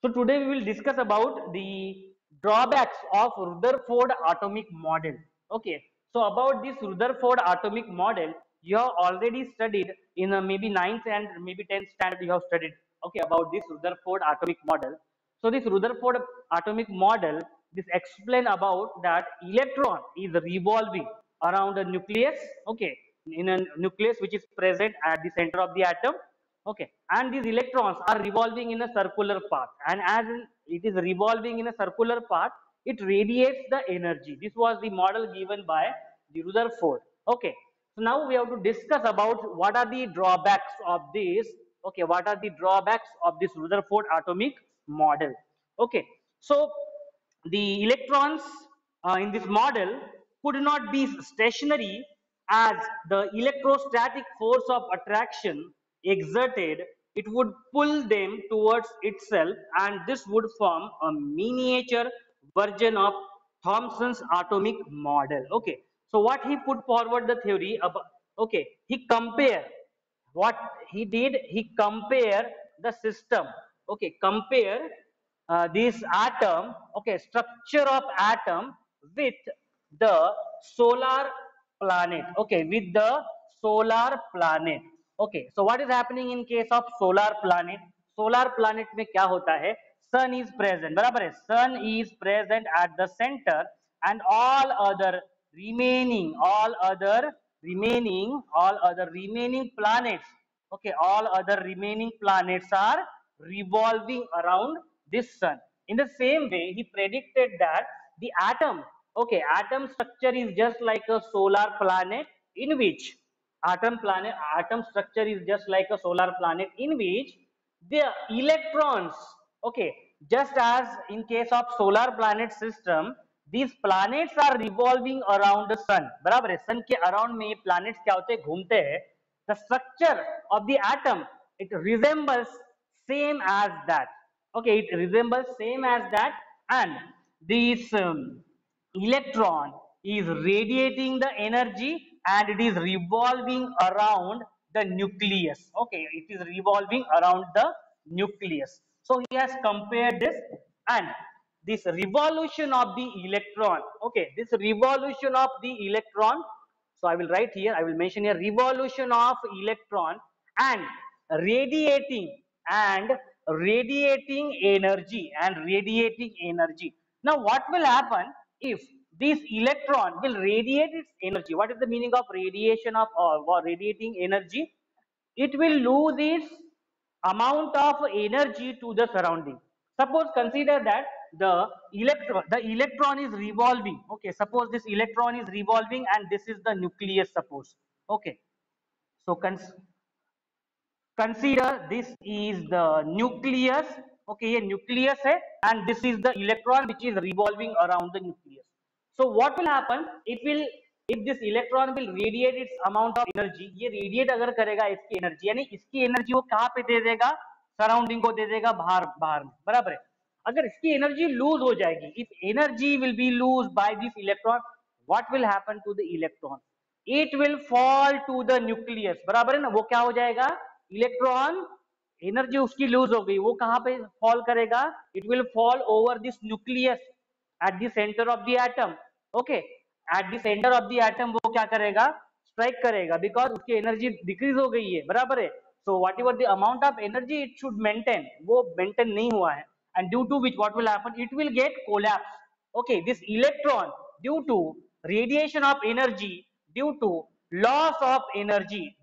So today we will discuss about the drawbacks of Rutherford atomic model. Okay. So about this Rutherford atomic model, you have already studied in maybe ninth and maybe 10th standard you have studied. Okay, about this Rutherford atomic model. So this Rutherford atomic model, this explain about that electron is revolving around a nucleus. Okay, in a nucleus which is present at the center of the atom. Okay, and these electrons are revolving in a circular path, and as it is revolving in a circular path, it radiates the energy. This was the model given by the Rutherford. Okay, so now we have to discuss about what are the drawbacks of this. Okay, what are the drawbacks of this Rutherford atomic model? Okay, so the electrons in this model could not be stationary, as the electrostatic force of attraction exerted, it would pull them towards itself, and this would form a miniature version of Thomson's atomic model. Okay, so what he put forward the theory about, okay, he compare what he did, he compare the system. Okay, compare this atom, okay, structure of atom with the solar planet. Okay, with the solar planet. Okay, so what is happening in case of solar planet? Solar planet में क्या होता है? Sun is present, बराबर है? Sun is present at the center, and all other remaining planets, okay, all other remaining planets are revolving around this sun. In the same way, he predicted that the atom, okay, atom structure is just like a solar planet, in which atom structure is just like a solar planet, in which the electrons, okay, just as in case of solar planet system, these planets are revolving around the sun, बराबर है? sun के around में ये planets क्या होते हैं? घूमते हैं. The structure of the atom, it resembles same as that. Okay, it resembles same as that, and this electron is radiating the energy, and it is revolving around the nucleus. Okay, it is revolving around the nucleus. So he has compared this, and this revolution of the electron, okay, this revolution of the electron, so I will write here, I will mention here, revolution of electron and radiating and radiating energy. Now what will happen if this electron will radiate its energy? What is the meaning of radiation of or radiating energy? It will lose its amount of energy to the surrounding. Suppose consider that the electron is revolving. Okay, suppose this electron is revolving and this is the nucleus, suppose. Okay, so consider this is the nucleus. Okay, ये nucleus है, and this is the electron which is revolving around the nucleus. So what will happen? It will, if this electron will radiate its amount of energy, ये radiate अगर करेगा इसकी energy, यानी इसकी energy वो कहाँ पे दे देगा? Surrounding को दे देगा, बाहर बाहर में, बराबर है? अगर इसकी energy lose हो जाएगी, if energy will be lost by this electron, what will happen to the electron? It will fall to the nucleus, बराबर है ना? वो क्या हो जाएगा? इलेक्ट्रॉन एनर्जी उसकी लूज हो गई, वो कहां पे फॉल करेगा? It will fall over this nucleus at the centre of the atom. Okay, at the centre of the atom वो क्या करेगा? स्ट्राइक करेगा, बिकॉज उसकी एनर्जी डिक्रीज हो गई है, बराबर है? So whatever the amount of energy it should maintain, वो मेंटेन नहीं हुआ है, and due to which what will happen? It will get collapse. Okay, this electron, due to radiation of energy, due to loss of energy,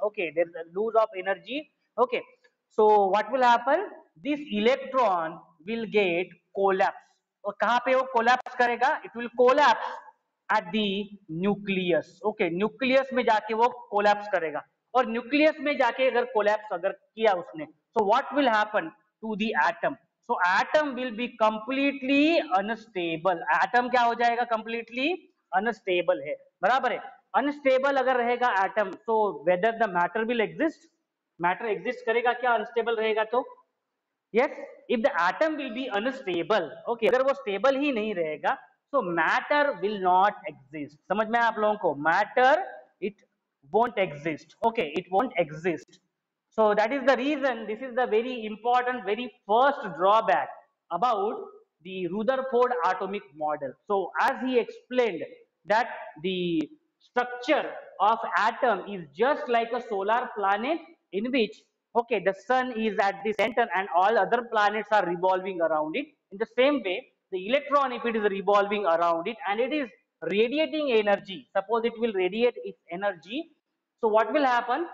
okay, there is a loss of energy. Okay, so what will happen? This electron will get collapse. और कहाँ पे वो collapse करेगा? It will collapse at the nucleus. Okay, nucleus में जाके वो collapse करेगा, और nucleus में जाके अगर collapse अगर किया उसने, so what will happen to the atom? So atom will be completely unstable. Atom क्या हो जाएगा? Completely unstable है, बराबर है? Unstable अगर रहेगा atom, so whether the matter will exist, matter exist करेगा क्या unstable रहेगा तो? Yes, if the atom will be unstable, okay, अगर वो stable ही नहीं रहेगा, so matter will not exist. समझ में आप लोगों को? Matter, it won't exist. Okay, it won't exist. So that is the reason, this is the very important, very first drawback about the Rutherford atomic model. So as he explained that the structure of atom is just like a solar planet in which, okay, the sun is at the center and all other planets are revolving around it. In the same way, the electron, if it is revolving around it and it is radiating energy, suppose it will radiate its energy, so what will happen?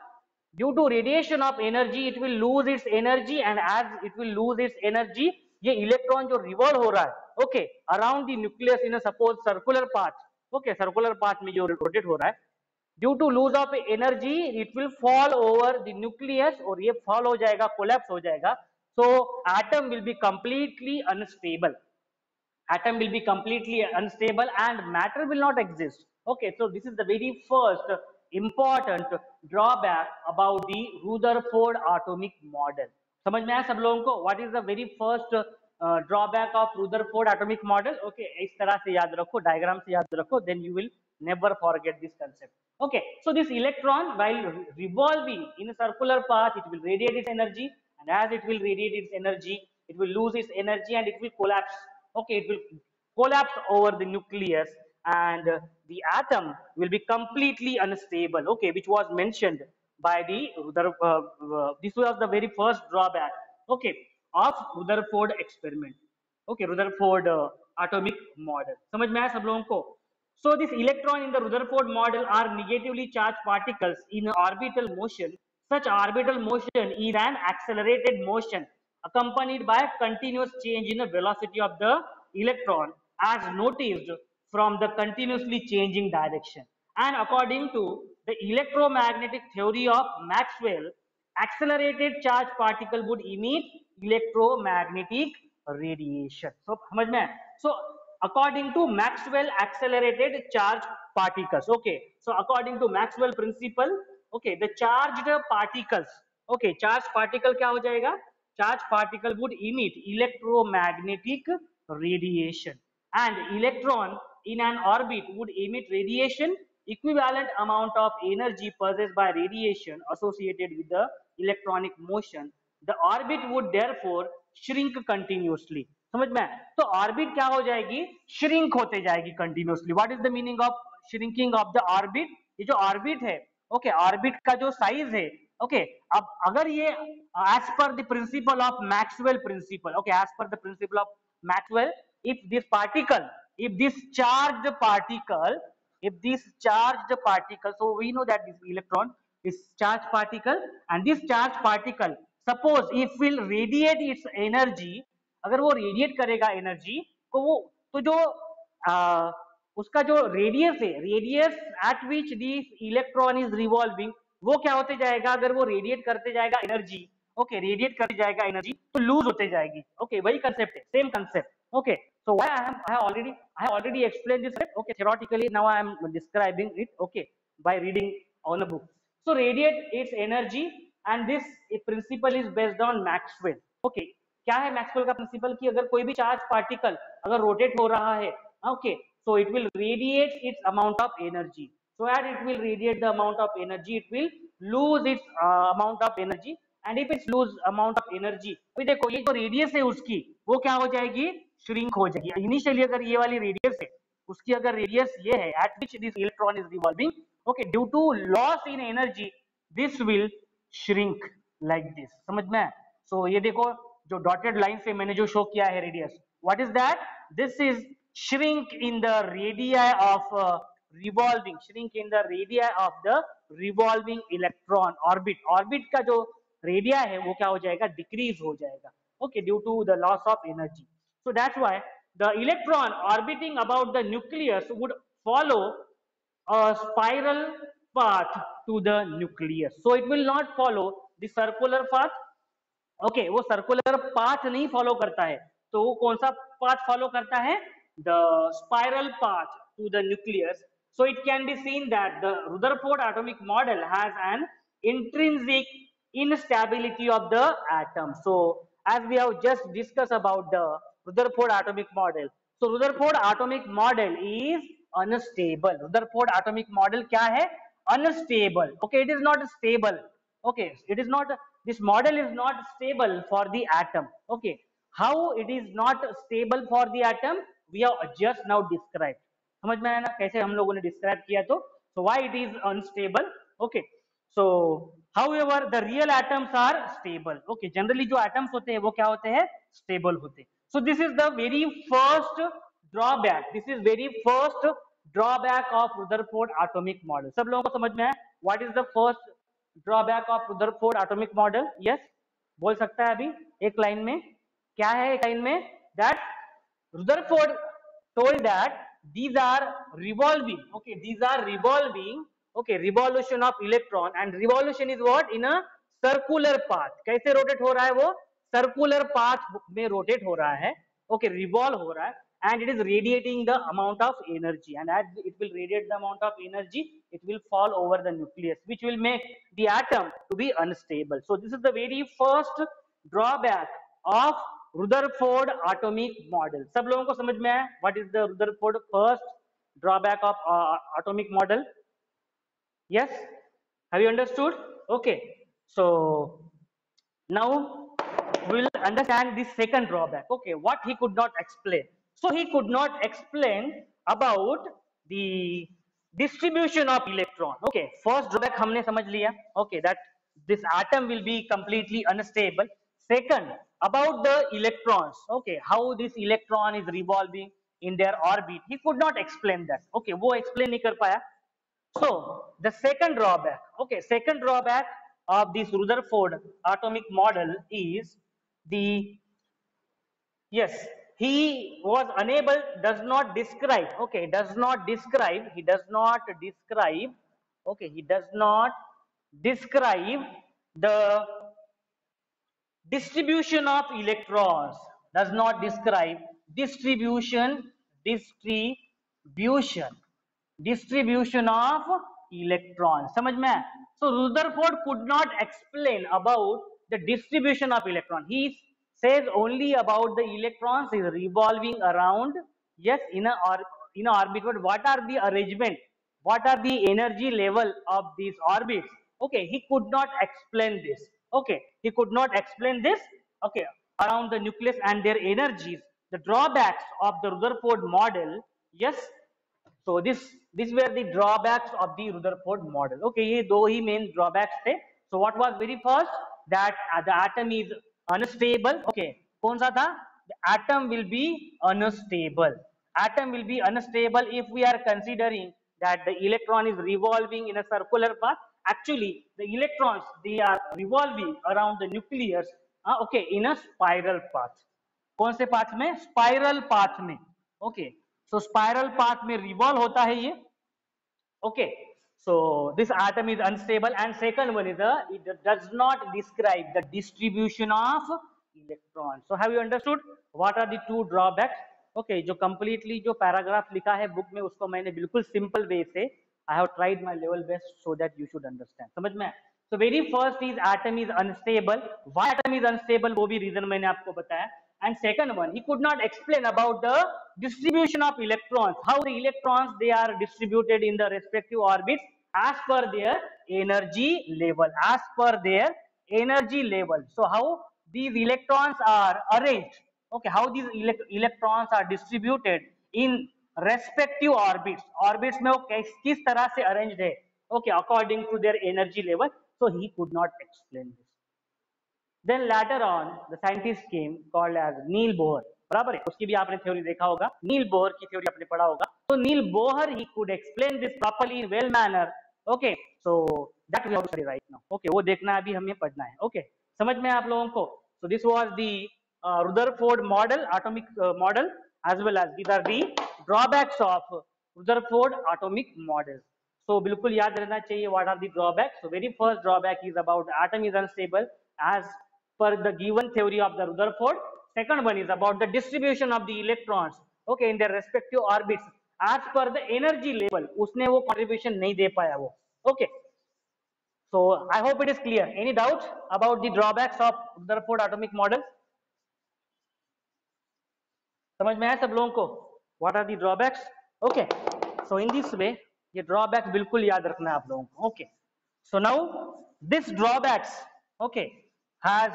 Due to radiation of energy, it will lose its energy, and as it will lose its energy, ये electron जो revolve हो रहा है, okay, around the nucleus in suppose circular path, okay, circular path में जो rotate हो रहा है, due to lose of energy it will fall over the nucleus, और ये फॉल हो जाएगा, कोलैप्स हो जाएगा. So atom will be completely unstable. Atom will be completely unstable and matter will not exist. Okay, so this is the very first important drawback about the Rutherford atomic model. समझ में आया सब लोगों को? What is the very first drawback of Rutherford atomic model? Okay, इस तरह से याद रखो, diagram से याद रखो, then you will never forget this concept. Okay, so this electron, while revolving in a circular path, it will radiate its energy, and as it will radiate its energy, it will lose its energy and it will collapse. Okay, it will collapse over the nucleus, and the atom will be completely unstable. Okay, which was mentioned by the this was the very first drawback, okay, of Rutherford experiment. Okay, Rutherford atomic model. समझ में आया सब लोगों को? So this electron in the Rutherford model are negatively charged particles in orbital motion. Such orbital motion is an accelerated motion accompanied by continuous change in the velocity of the electron as noticed from the continuously changing direction. And according to the electromagnetic theory of Maxwell, accelerated charged particle would emit electromagnetic radiation. So समझ में? So according to Maxwell accelerated charged particles, okay, so according to Maxwell principle, okay, the charged particles, okay, charged particle क्या हो जाएगा? Charged particle would emit electromagnetic radiation, and electron in an orbit would emit radiation equivalent amount of energy possessed by radiation associated with the electronic motion. The orbit would therefore shrink continuously. समझ में? तो orbit क्या हो जाएगी? Shrink होते जाएगी continuously. What is the meaning of shrinking of the orbit? ये जो ऑर्बिट है, ओके, ऑर्बिट का जो साइज है, ओके, अब अगर ये as per the principle of Maxwell principle, okay, as per the principle of Maxwell, if this particle, if this charged particle, if this charged particle, so we know that this electron is charged particle, and this charged particle, suppose if will radiate its energy, अगर वो radiate करेगा energy, तो वो, तो जो उसका जो radius है, radius eight which this electron is revolving, वो क्या होते जाएगा? अगर वो रेडिएट करते जाएगा एनर्जी, ओके, रेडिएट करते जाएगा एनर्जी, तो लूज होते जाएगी. ओके, वही कंसेप्ट है, same concept. Okay, so why I have already explained this, right? Okay, theoretically now I am describing it, okay, by reading on a book. So radiate its energy, and this principle is based on Maxwell. Okay, क्या है Maxwell का principal? कि अगर कोई भी charge particle अगर rotate हो रहा है, okay, so it will radiate its amount of energy. So as it will radiate the amount of energy, it will lose its amount of energy, and if it's lose amount of energy, अभी देखो ये जो radius है उसकी, वो क्या हो जाएगी? श्रिंक हो जाएगी. इनिशियली अगर ये वाली रेडियस है, उसकी अगर रेडियस ये है at which this electron is revolving, okay, due to loss in energy this will shrink like this. समझ में? सो ये देखो जो डॉटेड लाइन से मैंने जो शो किया है radius, what is that? This is shrink in the radii of revolving, shrink in the radii of the revolving electron orbit. Orbit का जो रेडिया है वो क्या हो जाएगा? डिक्रीज हो जाएगा, okay, due to the loss of energy. So that's why the electron orbiting about the nucleus would follow a spiral path to the nucleus. So it will not follow the circular path. Okay, वो circular path नहीं follow करता है, तो वो कौन सा path follow करता है? The spiral path to the nucleus. So it can be seen that the Rutherford atomic model has an intrinsic instability of the atom. So as we have just discussed about the Rutherford atomic model, so Rutherford atomic model is unstable. Rutherford atomic model क्या है? Unstable. Okay, it is not stable. Okay, it is not this model is not stable for the atom. Okay, how it is not stable for the atom, we have just now described. समझ में आया ना कैसे हम लोगों ने describe किया? तो so why it is unstable? Okay, so however the real atoms are stable. Okay, generally जो atoms होते हैं वो क्या होते हैं? Stable होते हैं. So this is the very first drawback. This is very first drawback of Rutherford atomic model. सब लोगों को समझ में है? What is the first drawback of Rutherford atomic model? Yes, बोल सकता है अभी एक लाइन में? क्या है एक लाइन में? That Rutherford told that these are revolving. Okay, these are revolving. Okay, revolution of electron, and revolution is what? In a circular path. कैसे rotate हो रहा है वो? Circular path में rotate हो रहा है. Okay, revolve हो रहा है, and it is radiating the amount of energy, and as it will radiate the amount of energy, it will fall over the nucleus, which will make the atom to be unstable. So this is the very first drawback of Rutherford atomic model. सब लोगों को समझ में आया? What is the Rutherford first drawback of atomic model? Yes, have you understood? Okay, so now we will understand the second drawback. Okay, what he could not explain. So he could not explain about the distribution of electron. Okay, first drawback हमने समझ लिया. Okay, that this atom will be completely unstable. Second, about the electrons. Okay, how this electron is revolving in their orbit. He could not explain that. Okay, वो explain नहीं कर पाया. So the second drawback, okay, second drawback of this Rutherford atomic model is the, yes, he was unable, does not describe, okay, does not describe, he does not describe, okay, he does not describe the distribution of electrons, does not describe distribution of electrons. समझ में आया? So Rutherford could not explain about the distribution of electron. He says only about the electrons is revolving around, yes, in a orbit. But what are the arrangement? What are the energy level of these orbits? Okay, he could not explain this. Okay, he could not explain this. Okay, around the nucleus and their energies. The drawbacks of the Rutherford model. Yes, so these were the drawbacks of the Rutherford model. Okay, ये दो ही main drawbacks थे. So what was very first? That the atom is unstable. Okay, कौन सा था? The atom will be unstable. Atom will be unstable if we are considering that the electron is revolving in a circular path. Actually, the electrons, they are revolving around the nucleus. Okay, in a spiral path. कौन से path में? Spiral path में. Okay. So spiral path में revolve होता है ये. Okay, so this atom is unstable, and second one is it does not describe the distribution of electrons. So have you understood what are the two drawbacks? Okay, जो completely जो paragraph लिखा है book में उसको मैंने बिल्कुल simple way से I have tried my level best so that you should understand. समझ में? So very first is atom is unstable. Why atom is unstable वो भी reason मैंने आपको बताया. And second one, he could not explain about the distribution of electrons, how the electrons they are distributed in the respective orbits as per their energy level, as per their energy level. So how these electrons are arranged, okay, how these electrons are distributed in respective orbits. Orbits में वो किस तरह से arranged है, okay, according to their energy level. So he could not explain this. Then later on, the scientist came called as Neil Bohr. बराबर है, उसकी भी आपने थ्योरी देखा होगा. नील बोहर की थ्योरी आपने पढ़ा होगा. तो नील Bohr he could explain this properly in well manner. Okay, so that we have to study right now. Okay, वो देखना अभी हमें पढ़ना है. Okay, समझ में आप लोगों को? So this was the Rutherford model, atomic model, as well as these are the drawbacks of Rutherford atomic model. So बिल्कुल याद रहना चाहिए what are the drawbacks. So very first drawback is about atom is unstable as per the given theory of the Rutherford. Second one is about the distribution of the electrons, okay, in their respective orbits as per the energy level. उसने वो contribution नहीं दे पाया वो. Okay. So I hope it is clear. Any doubts about the drawbacks of Rutherford atomic model? समझ में आया सब लोगों को? What are the drawbacks? Okay. So in this way, ये drawbacks बिल्कुल याद रखना है आप लोगों को. Okay. So now this drawbacks, okay, has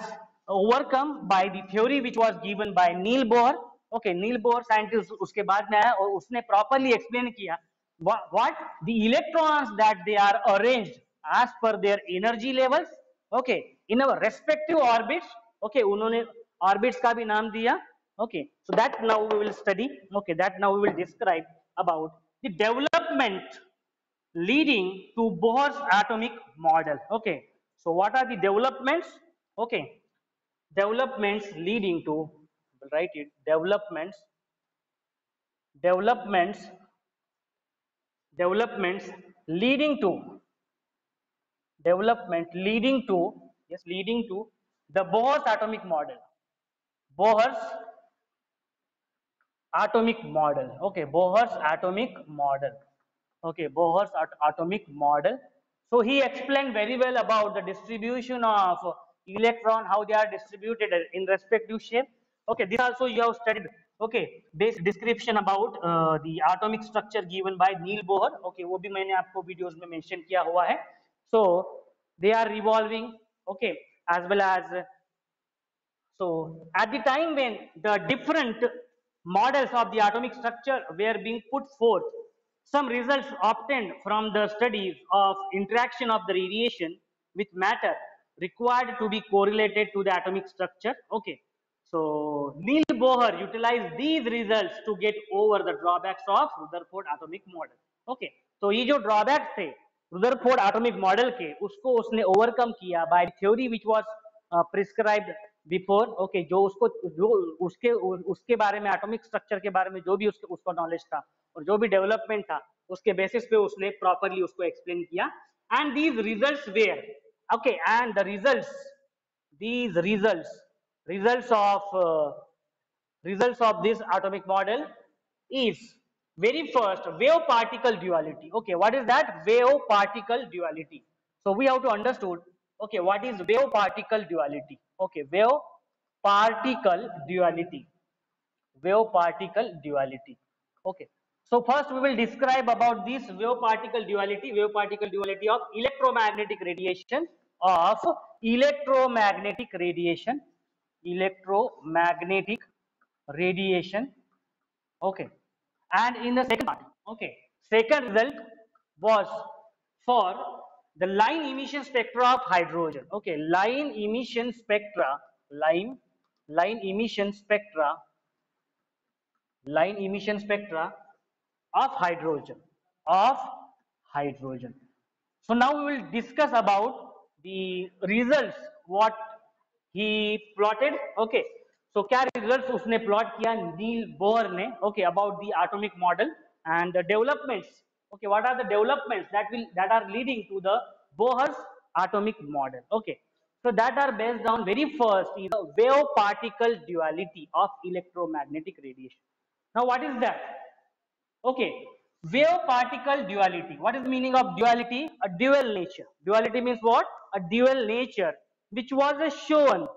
overcome by the theory which was given by Neil Bohr. Okay, Neil Bohr scientist उसके बाद में आया और उसने properly explain किया what the electrons that they are arranged as per their energy levels. Okay, in our respective orbits. Okay, उन्होंने orbits का भी नाम दिया. Okay, so that now we will study. Okay, that now we will describe about the development leading to Bohr's atomic model. Okay, so what are the developments? Okay, developments leading to, we'll write it, developments developments leading to leading to the Bohr's atomic model. Bohr's atomic model. Okay, Bohr's atomic model. Okay, Bohr's atomic model. So he explained very well about the distribution of electron, how they are distributed in respective shape. Okay, this also you have studied. Okay, this description about the atomic structure given by Neil Bohr. Okay, वो भी मैंने आपको videos में mention किया हुआ है. So they are revolving. Okay, as well as so at the time when the different models of the atomic structure were being put forth, some results obtained from the studies of interaction of the radiation with matter required to be correlated to the atomic structure. Okay. So Neil Bohr utilized these results to get over the drawbacks of Rutherford atomic model. Okay. तो ये जो drawbacks थे Rutherford atomic model के उसको उसने overcome किया by theory which was prescribed before. Okay, जो उसको जो उसके उसके बारे में एटॉमिक स्ट्रक्चर के बारे में जो भी उसको नॉलेज था और जो भी डेवलपमेंट था उसके बेसिस पे उसने प्रॉपरली उसको एक्सप्लेन किया. And these results were okay and the results these results of this atomic model is very first wave particle duality. Okay, what is that? Wave particle duality. So we have to understood, okay, what is wave particle duality? Okay, wave particle duality. Wave particle duality. Okay, so first we will describe about this wave particle duality of electromagnetic radiation, of electromagnetic radiation electromagnetic radiation. Okay, and in the second part, okay, second result was for the line emission spectra of hydrogen. Okay, line emission spectra, line emission spectra, line emission spectra of hydrogen, of hydrogen. So now we will discuss about the results what he plotted. Okay, so क्या results उसने plot किया नील Bohr ने. Okay, about the atomic model and the developments. Okay, what are the developments that are leading to the Bohr's atomic model? Okay, so that are based on very first is the wave particle duality of electromagnetic radiation. Now what is that? Okay, wave particle duality. What is the meaning of duality? A dual nature. Duality means what? A dual nature, which was shown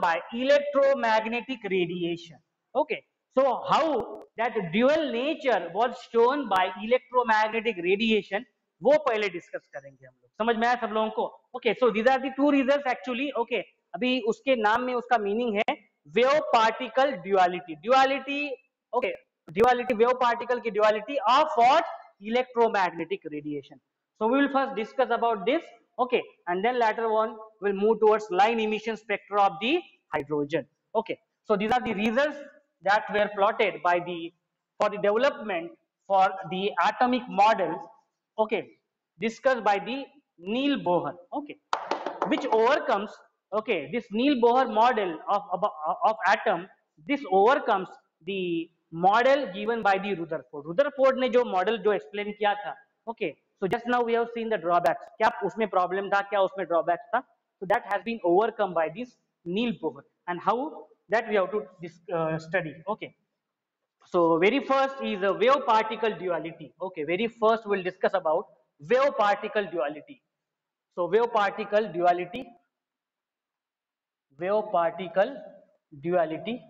by electromagnetic radiation. Okay, so how that dual nature was shown by electromagnetic radiation, वो पहले discuss करेंगे हम लोग. समझ में आया सब लोगों को? Okay, so these are the two results actually. Okay, अभी उसके नाम में उसका मीनिंग है wave particle duality. Duality, okay, duality, wave particle की duality of what? Electromagnetic radiation. So we will first discuss about this. Okay, and then later on we'll move towards line emission spectra of the hydrogen. Okay, so these are the results that were plotted by the for the development for the atomic model. Okay, discussed by the Neil Bohr. Okay, which overcomes, okay, this Neil Bohr model of atom, this overcomes the model given by the Rutherford. Rutherford ने जो model जो explain किया था. Okay, so just now we have seen the drawbacks. क्या उसमें problem था, क्या उसमें drawbacks था? So that has been overcome by this Neil Bohr, and how that we have to study. Okay, so very first is a wave particle duality. Okay, very first we'll discuss about wave particle duality. So wave particle duality, wave particle duality,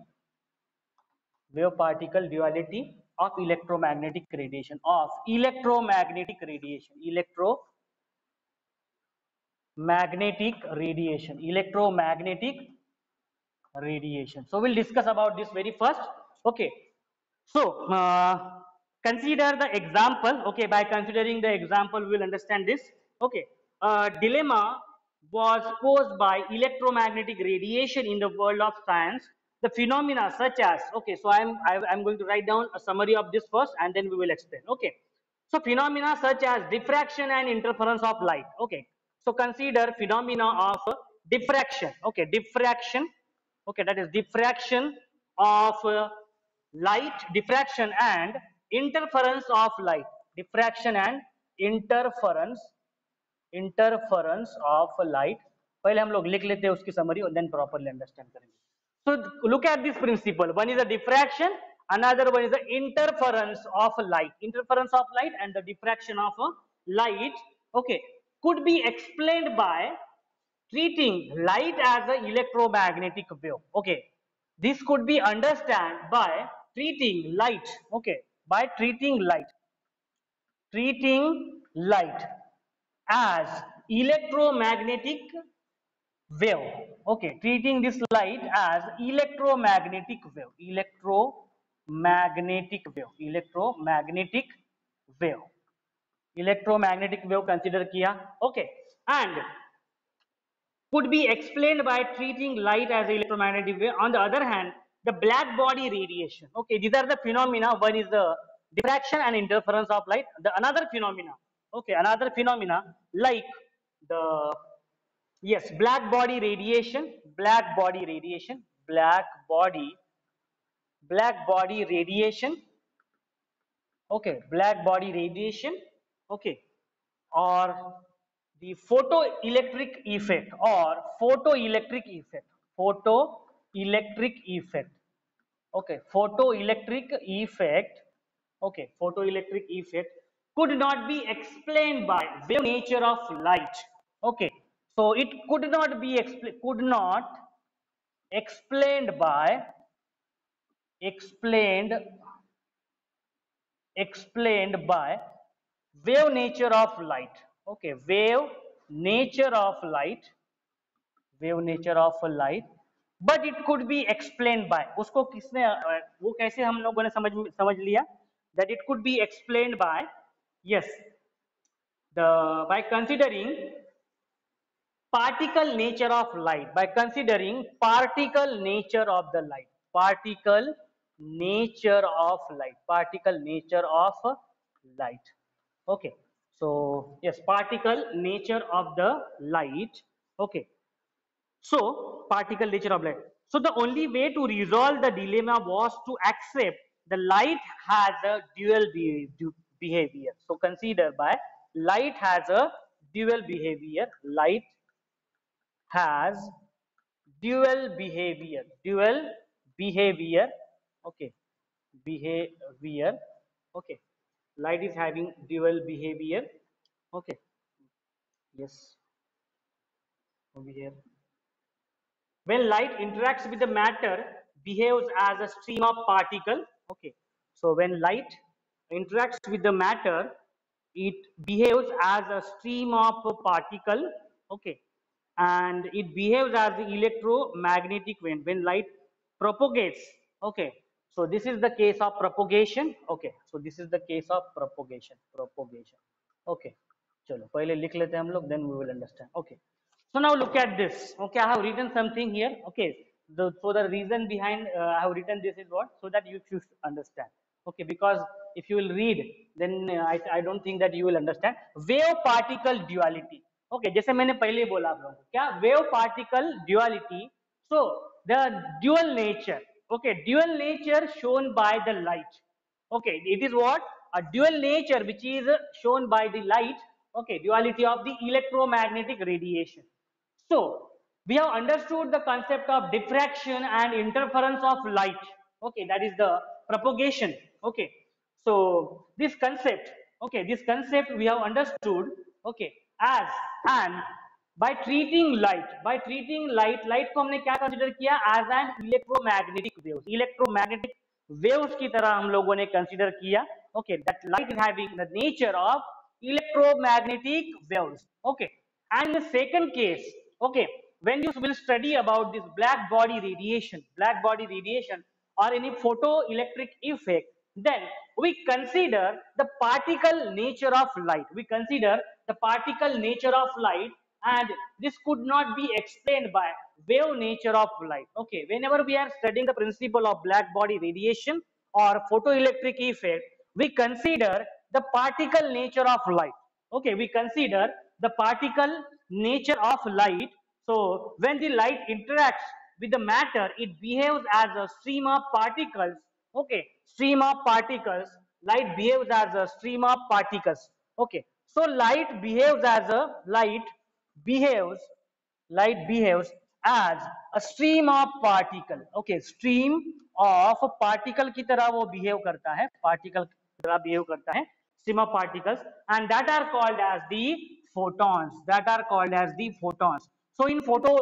wave particle duality of electromagnetic radiation, of electromagnetic radiation, electromagnetic magnetic radiation, electromagnetic radiation. So we'll discuss about this very first. Okay, so consider the example. Okay, by considering the example we will understand this. Okay, dilemma was posed by electromagnetic radiation in the world of science. The phenomena such as, okay, so I'm going to write down a summary of this first and then we will explain. Okay, so phenomena such as diffraction and interference of light. Okay, so consider phenomena of diffraction. Okay, diffraction. Okay, that is diffraction of light, diffraction and interference of light, diffraction and interference, interference of light. पहले हम लोग लिख लेते हैं उसकी summary और then properly understand करेंगे. So look at this principle. One is a diffraction, another one is the interference of light. Interference of light and the diffraction of light, okay, could be explained by treating light as an electromagnetic wave. Okay, this could be understood by treating light. Okay, by treating light as electromagnetic wave. Okay, treating this light as electromagnetic wave, electromagnetic wave, electromagnetic wave, electromagnetic wave consider किया. Okay, and could be explained by treating light as electromagnetic wave. On the other hand, the black body radiation. Okay, these are the phenomena. One is the diffraction and interference of light. The another phenomena. Okay, another phenomena like the, yes, black body radiation, black body radiation, black body radiation. Okay, black body radiation. Okay, or the photoelectric effect or photoelectric effect, photoelectric effect. Okay, photoelectric effect. Okay, photoelectric effect could not be explained by wave nature of light. Okay, so it could not be explained by explained explained by wave nature of light. Okay, wave nature of light, wave nature of light, but it could be explained by, उसको किसने वो कैसे हम लोगों ने समझ लिया that it could be explained by, yes, the by considering particle nature of light, by considering particle nature of the light, particle nature of light, particle nature of light. Okay, so yes, particle nature of the light. Okay, so particle nature of light. So the only way to resolve the dilemma was to accept the light has a dual behavior. So consider by light has a dual behavior, light has dual behavior. Okay, behavior. Okay, light is having dual behavior. Okay, yes, over here. When light interacts with the matter, behaves as a stream of particle. Okay, so when light interacts with the matter, it behaves as a stream of particle. Okay, and it behaves as the electromagnetic wave when light propagates. Okay, so this is the case of propagation. Okay, so this is the case of propagation. Okay, चलो पहले लिख लेते हैं हम लोग, then we will understand. Okay, so now look at this. Okay, I have written something here. Okay, so the reason behind I have written this is what, so that you should understand. Okay, because if you will read, then I don't think that you will understand. Wave particle duality. Okay, जैसे मैंने पहले बोला आप लोगों को क्या, wave particle duality. So the dual nature. Okay, dual nature shown by the light. Okay, it is what, a dual nature which is shown by the light. Okay, duality of the electromagnetic radiation. So we have understood the concept of diffraction and interference of light. Okay, that is the propagation. Okay, so this concept, okay, this concept we have understood. Okay, as and by treating light को हमने क्या consider किया, as an electromagnetic waves, electromagnetic waves की तरह हम लोगों ने consider किया. Okay, that light is having the nature of electromagnetic waves. Okay, And in the second case, okay, when you will study about this black body radiation or any photoelectric effect, then we consider the particle nature of light. We consider the particle nature of light, and this could not be explained by wave nature of light. Okay, whenever we are studying the principle of black body radiation or photoelectric effect, we consider the particle nature of light. Okay, we consider the particle nature of light. So when the light interacts with the matter, it behaves as a stream of particles. Okay, stream of particles. Light behaves as a stream of particles. Okay, so behaves light behaves as a stream of particle. Okay, stream of particle की तरह वो behave करता है, particle की तरह behave करता है, stream of particles, and that are called as the photons. So in photo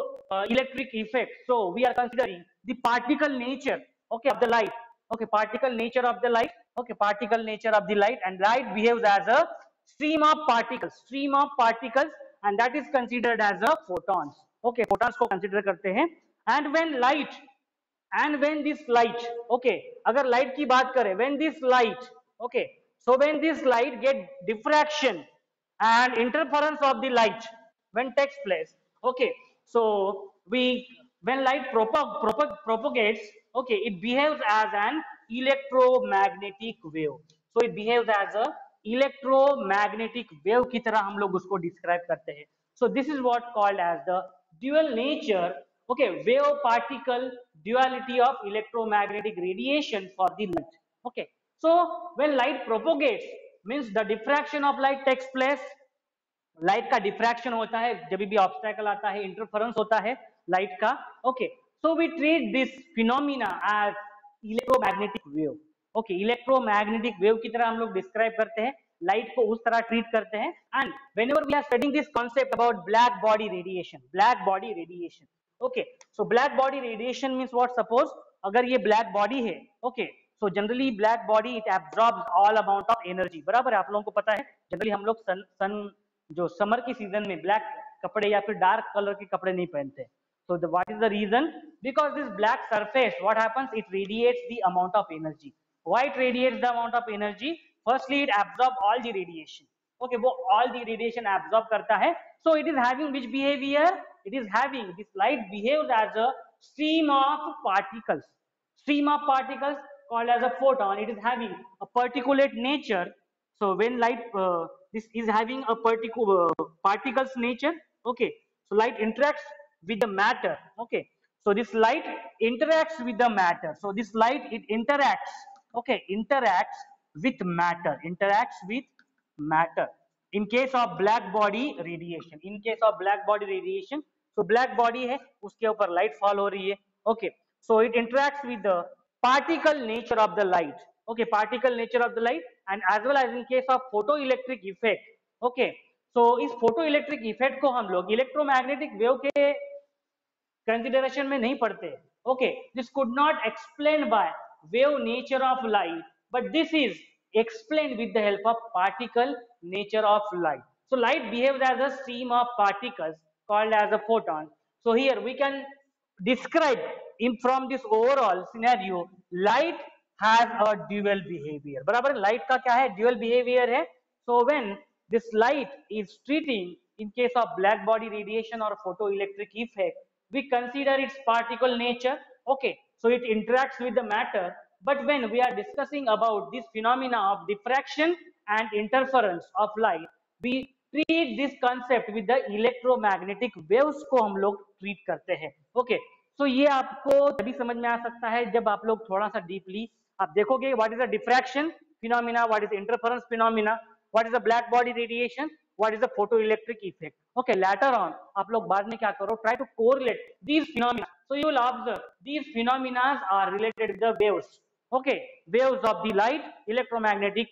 electric effect, so we are considering the particle nature, okay, of the light. Okay, particle nature of the light. Okay, particle nature of the light, and light behaves as a stream of particles, and that is considered as a photons. Okay, photons को consider करते हैं. And when this light, okay, अगर light की बात करें, when this light, okay, so when this light get diffraction and interference of the light when takes place, okay, so when light propagates, okay, it behaves as an electromagnetic wave. So it behaves as a electromagnetic wave की तरह हम लोग उसको describe करते हैं. So this is what called as the dual nature, okay, wave particle duality of electromagnetic radiation for the light. Okay, so when light propagates means the diffraction of light takes place. Light का diffraction होता है जब भी obstacle आता है, interference होता है light का. Okay, so we treat this phenomena as electromagnetic wave. Okay, electromagnetic wave की तरह हम लोग डिस्क्राइब करते हैं, लाइट को उस तरह ट्रीट करते हैं. And whenever we are studying this concept about black body radiation, okay, so black body radiation means what, suppose अगर ये ब्लैक बॉडी है, okay, so generally black body it absorbs all amount of energy. बराबर है, आप लोगों को पता है जनरली हम लोग सन जो समर की सीजन में ब्लैक कपड़े या फिर डार्क कलर के कपड़े नहीं पहनते. So what is the reason? Because this black surface, what happens? It radiates the amount of energy. Why it radiates the amount of energy? Firstly, it absorbs all the radiation. Okay, वो all the radiation absorb करता है. So it is having which behavior? It is having this light behaves as a stream of particles. Stream of particles called as a photon. It is having a particulate nature. So when light this is having a particular particles nature. Okay, so light interacts with the matter. Okay, so this light interacts with the matter. So this light it interacts, okay, interacts with matter, in case of black body radiation. So black body है, उसके ऊपर light fall हो रही है. Okay, so it interacts with the particle nature of the light. Okay, particle nature of the light, and as well as in case of photoelectric effect. Okay, so इस photoelectric effect को हम लोग electromagnetic wave के consideration में नहीं पढ़ते. Okay, this could not explain by wave nature of light, but this is explained with the help of particle nature of light. So light behaves as a stream of particles called as a photon. So here we can describe in from this overall scenario, light has a dual behavior. बराबर, light का क्या है, dual behavior है. So when this light is treating in case of black body radiation or photoelectric effect, we consider its particle nature. Okay, so it interacts with the matter. But when we are discussing about this phenomena of diffraction and interference of light, we treat this concept with the electromagnetic waves को हम लोग treat करते हैं. Okay, so ये आपको तभी समझ में आ सकता है जब आप लोग थोड़ा सा deeply आप देखोगे what is the diffraction phenomena, what is the interference phenomena, what is the black body radiation, what is the photoelectric effect. Okay, later on आप लोग बाद में क्या करो, try to correlate these phenomena. So you will observe these phenomena are related with the waves. Okay, waves of the light, electromagnetic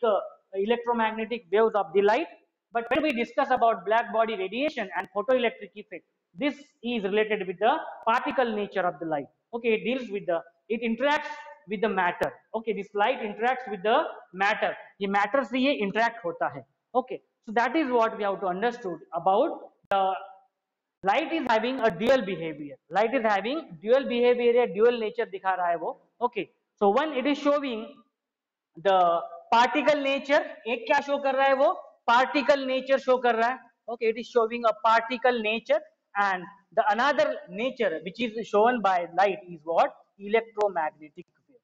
waves of the light. But when we discuss about black body radiation and photoelectric effect, this is related with the particle nature of the light. Okay, it deals with it interacts with the matter. Okay, this light interacts with the matter. ये matter से ये interact होता है. Okay, so that is what we have to understood about light is having a dual behaviour, light is having dual behaviour या dual nature दिखा रहा है वो. Okay, so one it is showing the particle nature, एक क्या show कर रहा है वो, पार्टिकल नेचर शो कर रहा है. Okay, it is showing a particle nature and the another nature which is shown by light is what, electromagnetic wave.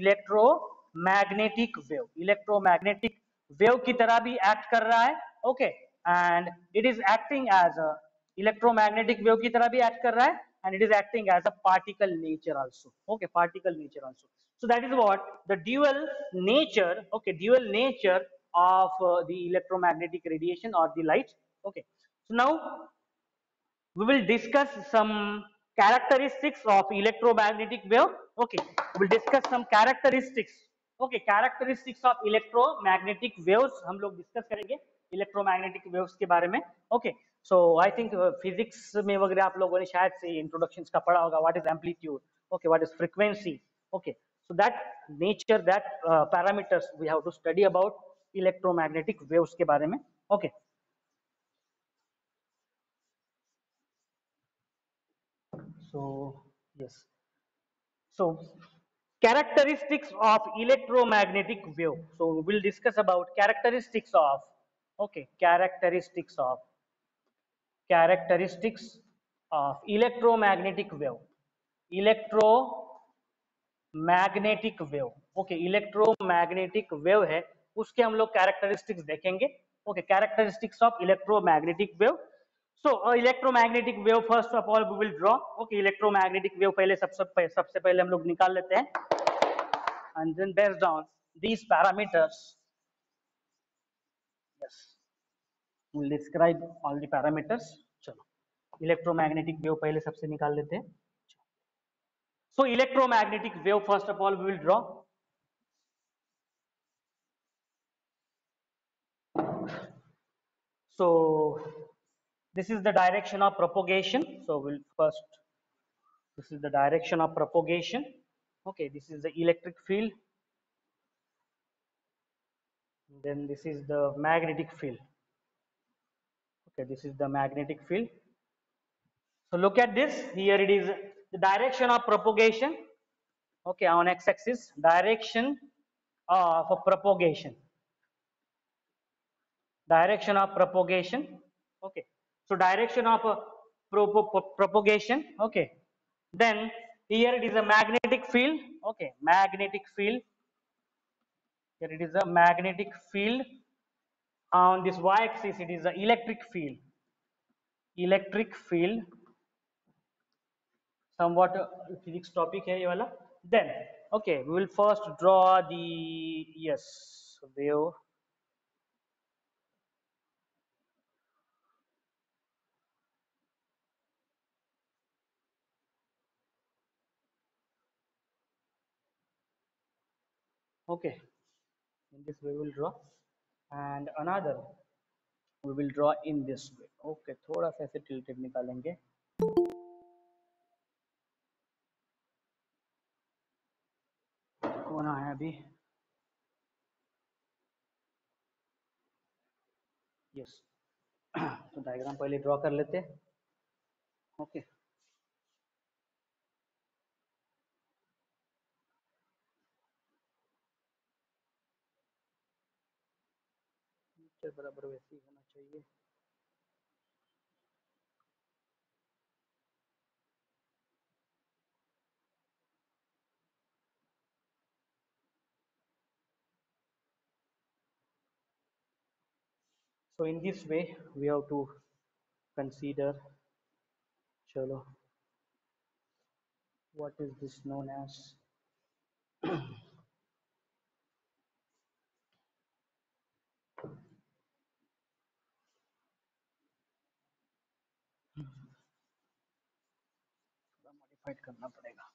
Electromagnetic wave, electromagnetic wave की तरह भी एक्ट कर रहा है. Okay, and it is acting as a electromagnetic wave की तरह भी act कर रहा है and it is acting as a particle nature also. Okay, particle nature also. So that is what the dual nature, okay, dual nature of the electromagnetic radiation or the light. Okay, so now we will discuss some characteristics of electromagnetic wave. Okay, we will discuss some characteristics. Okay, characteristics of electromagnetic waves हम लोग discuss करेंगे electromagnetic waves के बारे में. Okay, so I think physics में वगैरह आप लोगों ने शायद से introductions का पढ़ा होगा. What is amplitude? Okay, what is frequency? Okay, so that nature, that parameters we have to study about electromagnetic waves के बारे में. Okay. So yes. So characteristics of electromagnetic wave. So we will discuss about characteristics of, okay, characteristics of electromagnetic wave. Electromagnetic wave. Okay, electromagnetic wave है, उसके हम लोग characteristics देखेंगे. Okay, characteristics of electromagnetic wave. So electromagnetic wave, first of all we will draw. Okay, electromagnetic wave पहले सबसे पहले हम लोग निकाल लेते हैं. And then based on these parameters, yes, we'll describe all the parameters. चलो, electromagnetic wave पहले सबसे निकाल लेते हैं. So electromagnetic wave, first of all we will draw. So this is the direction of propagation. So we'll first, this is the direction of propagation. Okay, this is the electric field. Then this is the magnetic field. Okay, this is the magnetic field. So look at this. Here it is the direction of propagation. Okay, on x-axis, direction of propagation. Direction of propagation. Okay, so direction of propagation. Okay, then here it is a magnetic field. Okay, magnetic field. Here it is a magnetic field. On this y-axis, it is the electric field. Electric field. Somewhat physics topic है ये वाला. Then, okay, we will first draw the, yes, wave. Okay, in this way we will draw, and another we will draw in this way. Okay, थोड़ा सा ऐसे tilted निकालेंगे. कौन आया अभी? Yes. तो डायग्राम पहले ड्रॉ कर लेते हैं. ओके, बराबर वैसे ही होना चाहिए. So in this way we have to consider, chalo, what is this known as, modified करना पड़ेगा.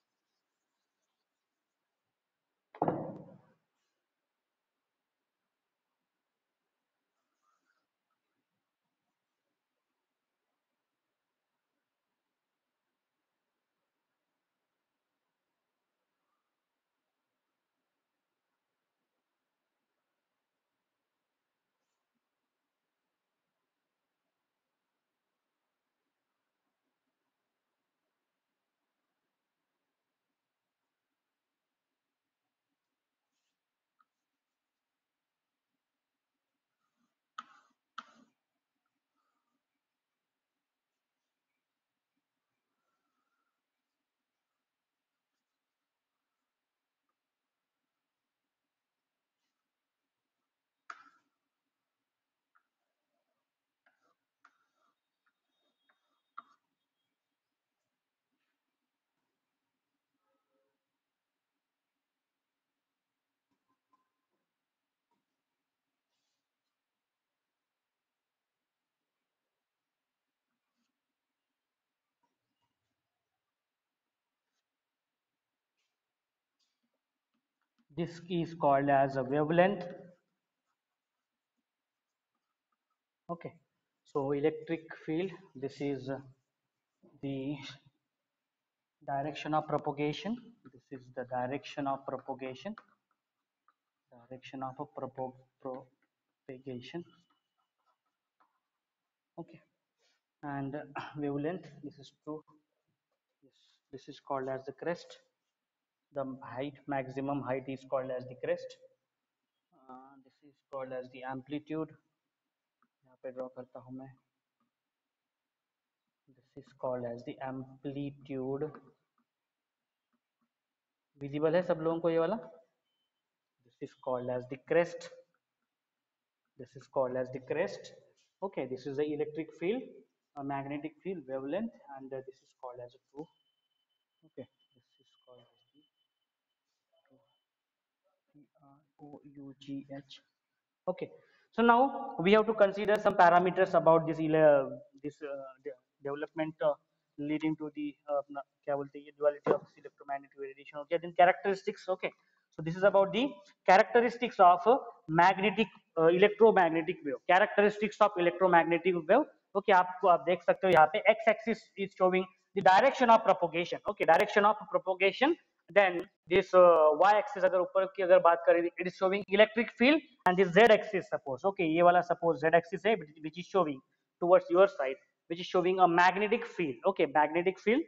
This is called as a wavelength. Okay, so electric field, this is the direction of propagation. This is the direction of propagation. Direction of a propagation. Okay, and wavelength, this is 2. This is called as the crest. The height, maximum height is called as the crest. This is called as the amplitude. यहाँ पे draw करता हूँ मैं. This is called as the amplitude. Visible है सब लोगों को ये वाला? This is called as the crest. This is called as the crest. Okay, this is the electric field, a magnetic field, wavelength, and this is called as a 2. Okay, this is called as the PROUGH. Okay, so now we have to consider some parameters about this development leading to the क्या बोलते हैं ये duality of this electromagnetic radiation. Okay, then characteristics. Okay, so this is about the characteristics of magnetic electromagnetic wave. Characteristics of electromagnetic wave. Okay, आपको आप देख सकते हो यहाँ पे x axis is showing the direction of propagation. Okay, direction of propagation. Then this y axis अगर ऊपर की अगर बात करें, it is showing electric field, and this z axis suppose. Okay, ये वाला suppose z axis है which is showing towards your side, which is showing a magnetic field. Okay, magnetic field.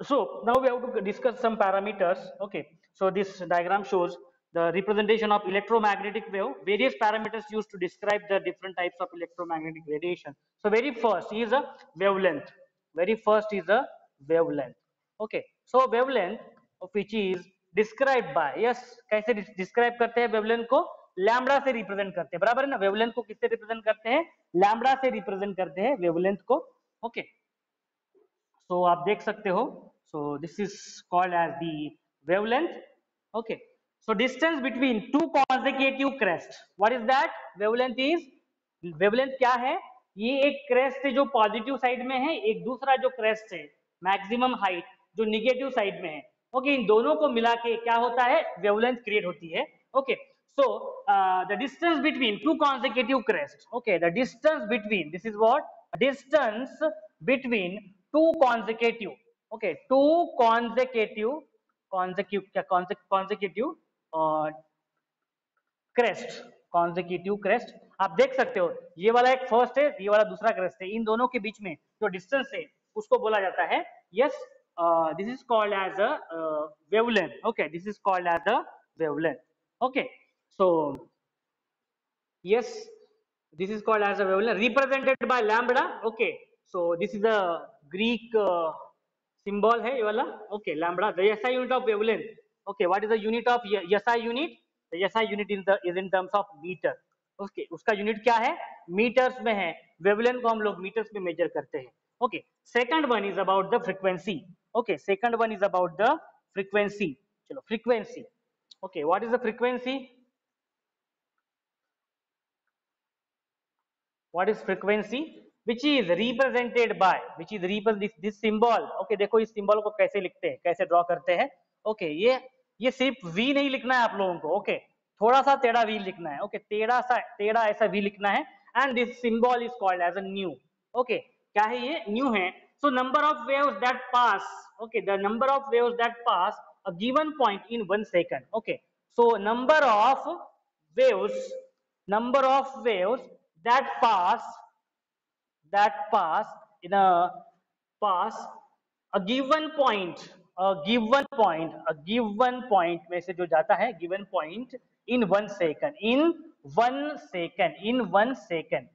So now we have to discuss some parameters. Okay, so this diagram shows the representation of electromagnetic wave, various parameters used to describe the different types of electromagnetic radiation. So very first is a wavelength. Very first is a wavelength. Okay, so wavelength of which is described by, yes, कैसे describe करते हैं wavelength को? Lambda से represent करते हैं, बराबर है ना? वेवलेंथ को किससे रिप्रेजेंट करते हैं? लैम्बडा से रिप्रेजेंट करते हैं वेवलेंथ को. ओके, सो आप देख सकते हो. So this is called as the wavelength. Okay, so distance between two consecutive crests. What is that? Wavelength is, wavelength क्या है? ये एक crest है जो पॉजिटिव साइड में है, एक दूसरा जो crest है मैक्सिमम हाइट जो निगेटिव साइड में है. ओके, इन दोनों को मिला के क्या होता है? वेवलेंथ क्रिएट होती है. Okay, so the distance between two consecutive crests. Okay, the distance between, this is what? Distance between two consecutive. Okay, two consecutive crest, consecutive crest. आप देख सकते हो ये वाला एक फर्स्ट है, ये वाला दूसरा क्रेस्ट है. इन दोनों के बीच में जो डिस्टेंस है उसको बोला जाता है, yes, this is called as a wavelength. Okay, this is called as a wavelength. Okay, so yes, this is called as a wavelength represented by lambda. Okay, so this is a Greek symbol है ये वाला. Okay, lambda, the SI unit of wavelength. Okay, what is the unit of SI unit? The SI unit is in terms of meter. Okay, उसका unit क्या है? Metres में है. Wavelength को हम लोग मीटर्स में मेजर करते हैं. Okay, second one is about the frequency. Okay, second one is about the frequency. चलो, frequency. Okay, what is the frequency? What is frequency? Which is represented by, which is this symbol. Okay, देखो इस symbol को कैसे लिखते हैं, कैसे draw करते हैं. Okay, ये सिर्फ V नहीं लिखना है आप लोगों को. Okay, थोड़ा सा टेढ़ा V लिखना है. Okay, टेढ़ा ऐसा V लिखना है. And this symbol is called as a nu. Okay, क्या है ये? Nu है. So number of waves that pass. Okay, the number of waves that pass a given point in 1 second. Okay, so number of waves that pass in a pass a given point में से जो जाता है given point in 1 second, in 1 second.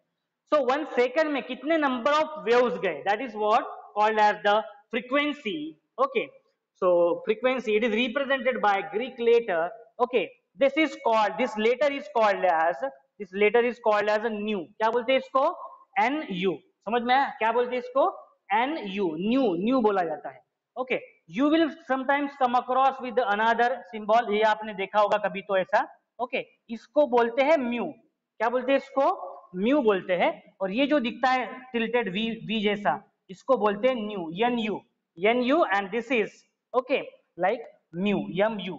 So 1 second में कितने number of waves गए, that is what called as the frequency. Okay, so frequency, it is represented by Greek letter. Okay, this letter is called as a nu. क्या बोलते हैं इसको? nu. समझ में आया क्या बोलते हैं इसको? nu बोला जाता है. Okay, you will sometimes come across with another symbol. ये आपने देखा होगा कभी तो ऐसा. Okay, इसको बोलते हैं mu. क्या बोलते हैं इसको? mu बोलते हैं. और ये जो दिखता है tilted v जैसा, इसको बोलते हैं nu, nu, and this is okay like mu, mu.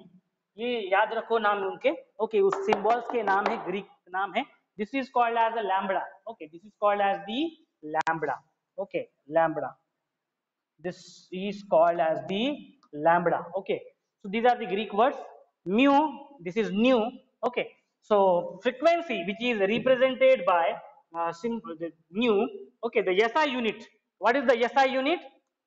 ये याद रखो नाम उनके, ओके उस सिंबल्स के नाम है, ग्रीक नाम है. This is called as a lambda. Okay this is called as the lambda. Okay lambda, this is called as the lambda. Okay, so these are the Greek words. Mu, this is nu. Okay, so frequency which is represented by the nu. Okay, the SI unit, what is the SI unit?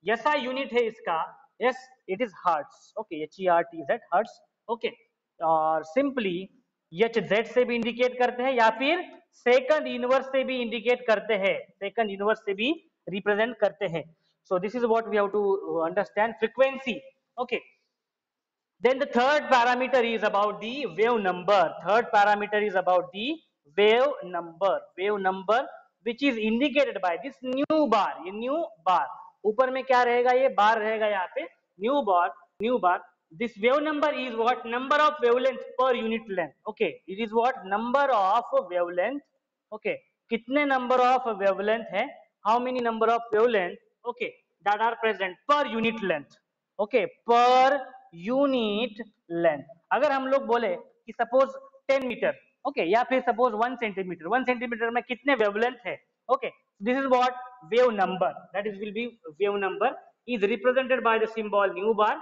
SI unit है इसका, yes it is hertz. Okay, HERTZ, hertz. Okay, और simply H Z से भी indicate करते हैं या फिर second inverse से भी इंडिकेट करते हैं, सेकंड इनवर्स से भी रिप्रेजेंट करते हैं. So this is what we have to understand, frequency. Okay, then the third parameter is about the wave number. Third parameter is about the wave number. Wave number which is indicated by this new bar. ये new bar ऊपर में क्या रहेगा, ये बार रहेगा यहाँ पे, new bar, new bar. This wave number is what? Number of wavelength per unit length. Okay, it is what? Number of wavelength. Okay, कितने number of wavelength है, how many number of wavelength, okay, that are present per unit length. Okay, per unit length. अगर हम लोग बोले कि suppose 10 metre, okay, या फिर suppose 1 centimetre, 1 centimetre में कितने वेवलेंथ है, okay, this is what wave number, that is will be wave number, is represented by the symbol nu bar.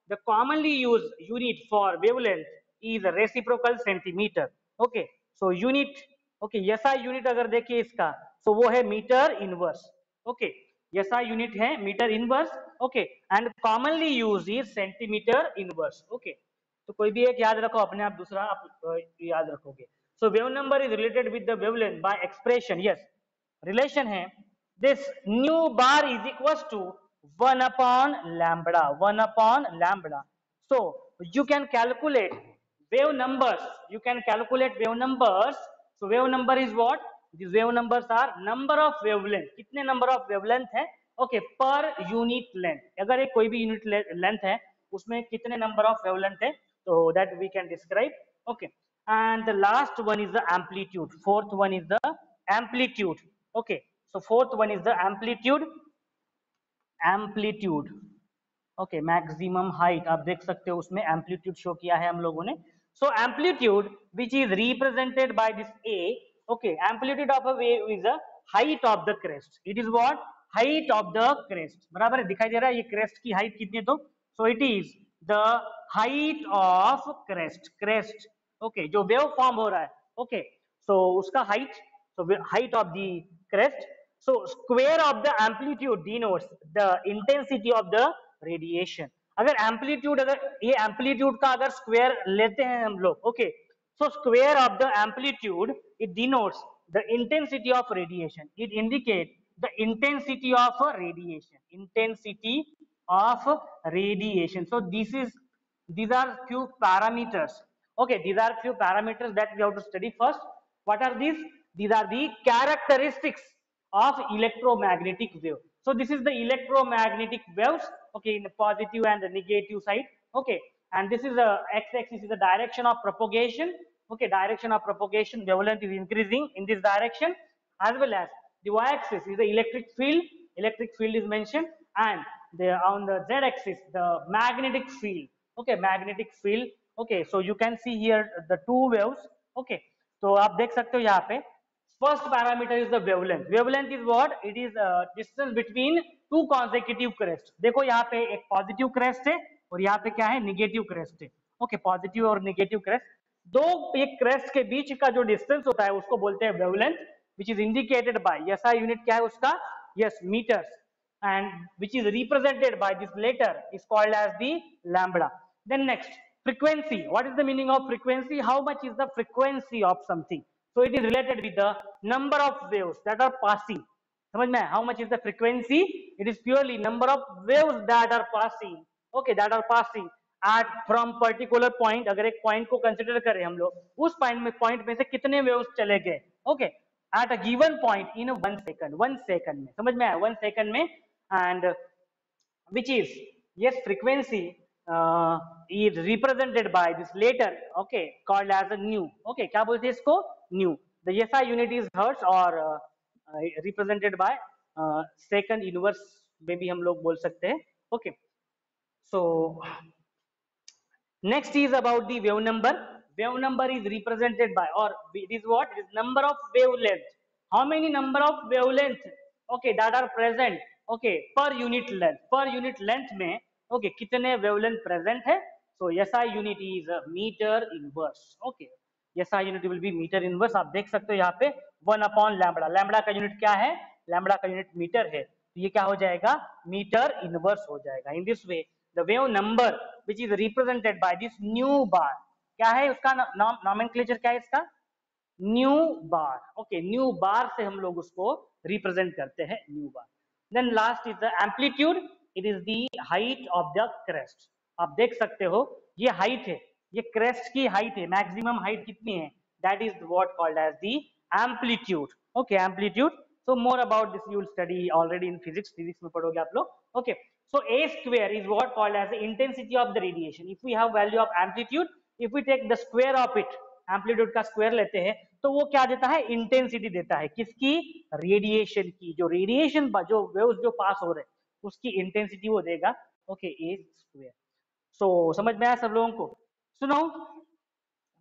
The commonly used unit for wavelength is reciprocal centimeter. Okay, so unit, okay, SI unit अगर देखिए इसका, so वो है metre inverse. Okay, SI unit है metre inverse. Okay, and commonly used is centimetre inverse. Okay, तो कोई भी एक याद रखो, अपने आप दूसरा आप याद रखोगे. So wave number is related with the wavelength by expression. Yes, relation है, this nu bar is equals to 1 upon lambda, 1 upon lambda. So you can calculate wave numbers, you can calculate wave numbers. So wave number is what? These wave numbers are number of wavelength, कितने number of wavelength है, okay, per unit length. अगर एक कोई भी unit length है उसमें कितने number of wavelength है, so that we can describe. Okay, and the last one is the amplitude. Fourth one is the amplitude. Okay, so fourth one is the amplitude. Amplitude, okay, maximum height आप देख सकते हो उसमें amplitude show किया है हम लोगों ने. So amplitude which is represented by this A. Okay, amplitude of a wave is the height of the crest. It is what? Height of the crest. बराबर है, दिखाई दे रहा है ये क्रेस्ट की हाइट कितनी है, तो so it is the height of crest. Crest, okay, जो वेव फॉर्म हो रहा है, ओके, सो उसका height, so height of the crest. So square of the amplitude denotes the intensity of the radiation. अगर एम्पलीट्यूड, अगर ये एम्पलीट्यूड का अगर स्क्वायर लेते हैं हम लोग, okay, so square of the amplitude it denotes the intensity of radiation. It indicate the intensity of radiation, intensity of radiation. So this is, these are few parameters. Okay, these are few parameters that we have to study first. What are these? These are the characteristics of electromagnetic wave. So this is the electromagnetic waves, okay, in the positive and the negative side. Okay, and this is the x-axis is the direction of propagation. Okay, direction of propagation, wavelength is increasing in this direction, as well as the y-axis is the electric field. Electric field is mentioned, and the on the z-axis the magnetic field. Okay, magnetic field. Okay, so you can see here the two waves. Okay, तो आप देख सकते हो यहाँ पे. First parameter is the wavelength. Wavelength is what? It is distance between two consecutive crests. देखो यहाँ पे एक positive crest है और यहाँ पे क्या है, negative crest है. Okay, positive और negative crest, दो एक crest के बीच का जो distance होता है उसको बोलते हैं wavelength, which is indicated by SI unit क्या है उसका? Yes, meters, and which is represented by this letter is called as the lambda. Then next, frequency. What is the meaning of frequency? How much is the frequency of something? So it is related with the number of waves that are passing. समझ में? How much is the frequency? It is purely number of waves that are passing. Okay, that are passing at from particular point. अगर एक point को consider करें हम लोग, उस point में से कितने waves चले गए? Okay, at a given point in 1 second. 1 second में, समझ में आया? 1 second में, and which is, yes, frequency is represented by this letter, okay, called as a nu. Okay, क्या बोलते हैं इसको? Nu. The SI unit is hertz or represented by second inverse में भी हम लोग बोल सकते हैं. Okay, so Next is about the wave number. Wave number is represented by, or it is what? It is number of wavelength. How many number of wavelength? Okay, that are present. Okay, per unit length. Per unit length में okay कितने wavelength present है? So SI unit is meter inverse. Okay, SI unit will be meter inverse. आप देख सकते हो यहाँ पे 1 upon lambda. Lambda का unit क्या है? Lambda का unit मीटर है. तो ये क्या हो जाएगा? मीटर इनवर्स हो जाएगा. In this way the wave number which is represented by this nu bar, क्या है उसका nomenclature क्या है इसका? Nu bar. Okay, nu bar से हम लोग उसको रिप्रेजेंट करते हैं, nu bar. Then last is the amplitude. It is the height of the crest. आप देख सकते हो ये हाइट है, ये क्रेस्ट की हाइट है. मैक्सिमम हाइट कितनी है? That is what called as the amplitude. Okay, amplitude. So more about this you will study already in physics. Physics में पढ़ोगे आप लोग. Okay, so a square is what called as the intensity of the radiation. If we have value of amplitude, if we take the square of it, amplitude का square लेते हैं तो वो क्या देता है? इंटेंसिटी देता है. किसकी? रेडिएशन की. जो रेडिएशन जो वेव्स जो पास हो रहे हैं उसकी इंटेंसिटी वो देगा. ओके, ए स्क्वायर. सो समझ में आया सब लोगों को? सुनो,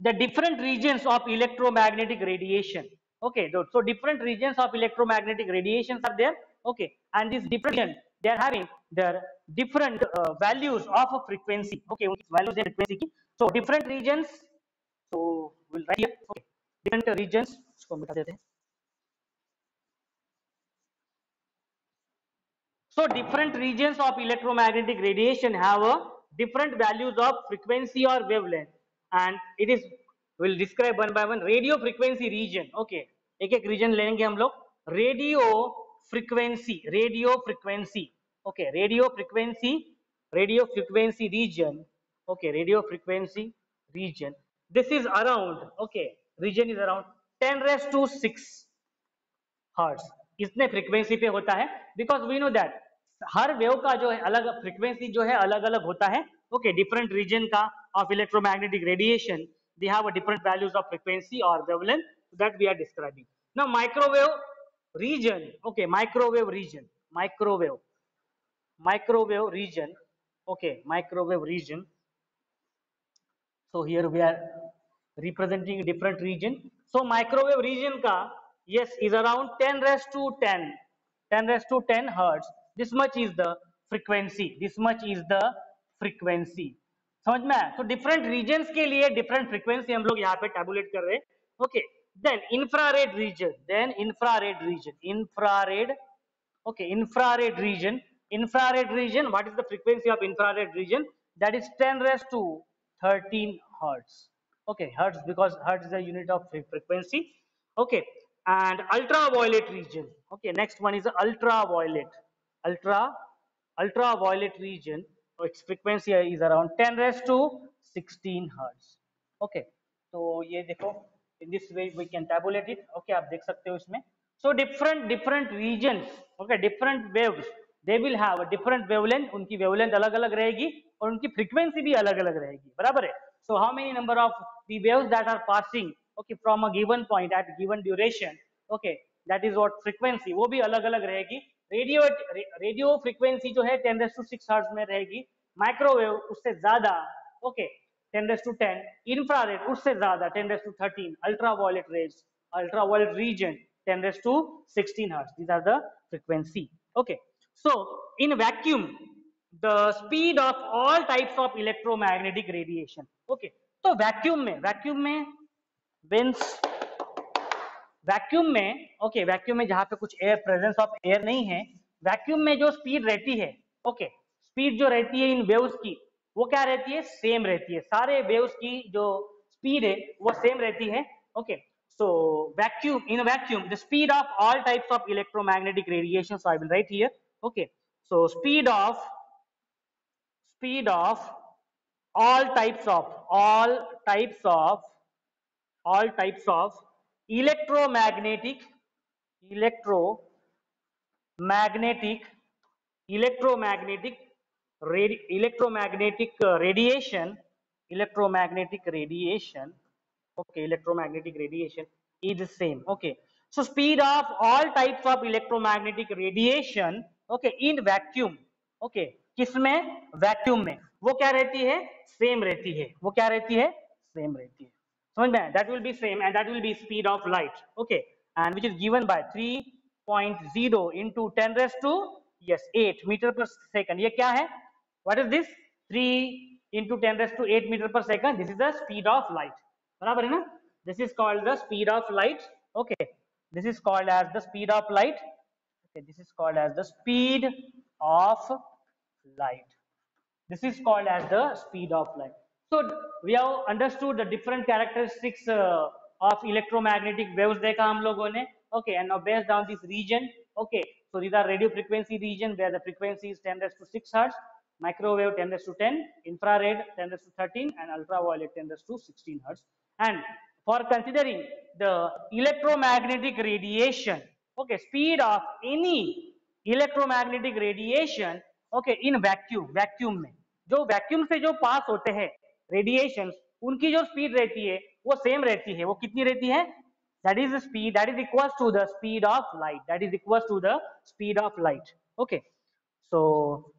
the different regions of electromagnetic radiation. Okay, so different regions of electromagnetic radiations are there. Okay, and these different regions, they are having their different values of a frequency. Okay, values and frequency. So different regions. So we'll write here. Okay, different regions. इसको मिटा देते हैं. So different regions of electromagnetic radiation have a different values of frequency or wavelength, and it is will describe one by one. Radio frequency region. Okay, एक एक region लेंगे हम लोग. Radio frequency, radio frequency. Okay, radio frequency region. Okay, radio frequency region. This is around. Okay, region is around 10 raised to 6 hertz. कितने frequency पे होता है? Because we know that हर वेव का जो है अलग फ्रीक्वेंसी जो है अलग अलग होता है. ओके, डिफरेंट रीजन का of electromagnetic radiation they have a different values of frequency और wavelength that we are describing. Now microwave region. Okay, microwave region. Microwave region. Okay, microwave region. So here we are representing different region. So microwave region का yes is around 10 raised to 10 hertz. This much is the frequency. This much is the frequency. समझ में आया? तो different regions के लिए different frequency हम लोग यहाँ पे tabulate कर रहे हैं. Okay. Then infrared region. Infrared. Okay, infrared region. Infrared region. What is the frequency of infrared region? That is 10 raised to 13 hertz. Okay, hertz because hertz is a unit of frequency. Okay, and ultraviolet region. Okay, next one is ultraviolet. Ultraviolet region. Its frequency is around 10 raised to 16 hertz. Okay, तो ये देखो in this way we can tabulate it. Okay, आप देख सकते हो इसमें. So different regions. Okay, different waves. They will have a different wavelength. उनकी wavelength अलग अलग रहेगी और उनकी frequency भी अलग अलग रहेगी. बराबर है? So how many number of the waves that are passing okay from a given point at given duration, okay, that is what frequency, वो भी अलग अलग रहेगी. रेडियो फ्रीक्वेंसी जो है 10 raised to 6 हर्ट्ज में रहेगी. माइक्रोवेव उससे ज्यादा. Okay, 10 raised to 10. इंफ्रारेड उससे ज्यादा 10 raised to 13. Ultraviolet rays, ultraviolet region 10 raised to 16 hertz. These are the frequency. Okay, so in vacuum the speed of all types of electromagnetic radiation. Okay, तो vacuum में veins vacuum में okay vacuum में जहां पे कुछ air presence of air नहीं है, vacuum में जो स्पीड रहती है ओके स्पीड जो रहती है इन वेव्स की वो क्या रहती है? सेम रहती है. सारे वेव्स की जो स्पीड है वो सेम रहती है. Okay, so vacuum, in a vacuum the speed of all types of electromagnetic radiation, so I will write here. Okay, so speed of all types of electromagnetic electromagnetic electromagnetic radiation. Okay, electromagnetic radiation is the same. Okay, so speed of all types of electromagnetic radiation okay in vacuum. Okay, किसमें? Vacuum में. वो क्या रहती है, same रहती है, वो क्या रहती है, सेम रहती है, समझ में, that will be same and that will be speed of light, okay, and which is given by 3.0 into 10 raised to yes 8 metre per second, ये क्या है, what is this, 3 into 10 raised to 8 metre per second, this is the speed of light, बराबर है ना, this is called the speed of light, okay, this is called as the speed of light, okay, this is called as the speed of light, this is called as the speed of light. So we have understood the different characteristics of electromagnetic waves देखा हम लोगों ने, okay, and now based on this region, okay, so these are radio frequency region where the frequency is 10 raised to 6 hertz, microwave 10 raised to 10, infrared 10 raised to 13, and ultraviolet 10 raised to 16 hertz. And for considering the electromagnetic radiation, okay, speed of any electromagnetic radiation, okay, in vacuum में जो vacuum से जो पास होते हैं radiation, उनकी जो speed रहती है वो सेम रहती है, वो कितनी रहती है, that is the speed, that is equals to the speed of light, that is equals to the speed of light, okay, so